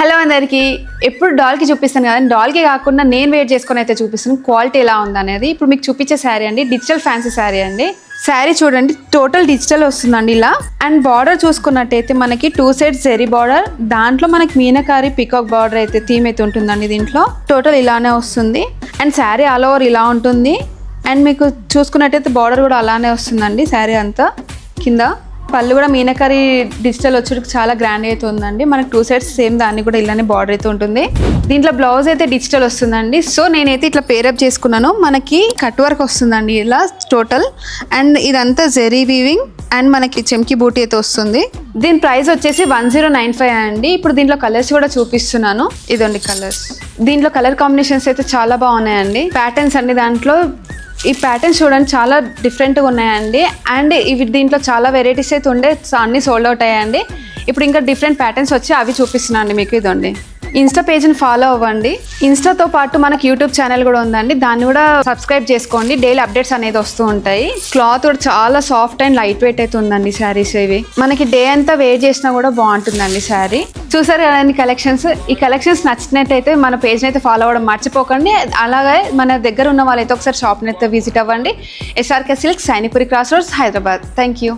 Hello అందరికీ, ఎప్పుడు డాల్కి చూపిస్తాను కదా, డాల్కి కాకుండా నేను వెయిట్ చేసుకొని అయితే చూపిస్తాను క్వాలిటీ ఎలా ఉందనేది. ఇప్పుడు మీకు చూపించే శారీ అండి, డిజిటల్ ఫ్యాన్సీ శారీ అండి. శారీ చూడండి, టోటల్ డిజిటల్ వస్తుందండి ఇలా. అండ్ బార్డర్ చూసుకున్నట్టయితే మనకి 2 సైడ్స్ జెరీ బార్డర్, దాంట్లో మనకి మీనకారి పికాక్ బార్డర్ అయితే థీమ్ అయితే ఉంటుందండి. దీంట్లో టోటల్ ఇలానే వస్తుంది. అండ్ శారీ ఆల్ ఓవర్ ఇలా ఉంటుంది. అండ్ మీకు చూసుకున్నట్టయితే బార్డర్ కూడా అలానే వస్తుందండి. శారీ అంతా కింద పళ్ళు కూడా మీనకారి డిజిటల్ వచ్చేటికి చాలా గ్రాండ్ అయితే ఉందండి. మనకి 2 సైడ్స్ సేమ్ దాన్ని కూడా ఇలానే బార్డర్ అయితే ఉంటుంది. దీంట్లో బ్లౌజ్ అయితే డిజిటల్ వస్తుందండి. సో నేనైతే ఇట్లా పేరప్ చేసుకున్నాను. మనకి కట్ వర్క్ వస్తుందండి ఇలా టోటల్. అండ్ ఇదంతా జెరీ వీవింగ్ అండ్ మనకి చెమ్కి బూటీ అయితే వస్తుంది. దీని ప్రైస్ వచ్చేసి 1095 అండి. ఇప్పుడు దీంట్లో కలర్స్ కూడా చూపిస్తున్నాను. ఇదండి కలర్స్. దీంట్లో కలర్ కాంబినేషన్స్ అయితే చాలా బాగున్నాయండి. ప్యాటర్న్స్ అండి, దాంట్లో ఈ ప్యాటర్న్స్ చూడండి చాలా డిఫరెంట్గా ఉన్నాయండి. అండ్ ఇవి దీంట్లో చాలా వెరైటీస్ అయితే ఉండే, అన్నీ సోల్డ్ అవుట్ అయ్యాయండి. ఇప్పుడు ఇంకా డిఫరెంట్ ప్యాటర్న్స్ వచ్చి అవి చూపిస్తున్నాను అండి మీకు. ఇదండి ఇన్స్టా పేజ్ని ఫాలో అవ్వండి. ఇన్స్టాతో పాటు మనకి యూట్యూబ్ ఛానల్ కూడా ఉందండి, దాన్ని కూడా సబ్స్క్రైబ్ చేసుకోండి. డైలీ అప్డేట్స్ అనేది వస్తూ ఉంటాయి. క్లాత్ కూడా చాలా సాఫ్ట్ అండ్ లైట్ వెయిట్ అయితే ఉందండి శారీస్. ఇవి మనకి డే అంతా వేర్ చేసినా కూడా బాగుంటుందండి శారీ. చూసారు కదండి కలెక్షన్స్. ఈ కలెక్షన్స్ నచ్చినట్టయితే మన పేజ్ని అయితే ఫాలో అవ్వడం మర్చిపోకండి. అలాగే మన దగ్గర ఉన్న వాళ్ళైతే ఒకసారి షాప్ని అయితే విజిట్ అవ్వండి. SRK silks, Sainipuri cross roads, Hyderabad. Thank you.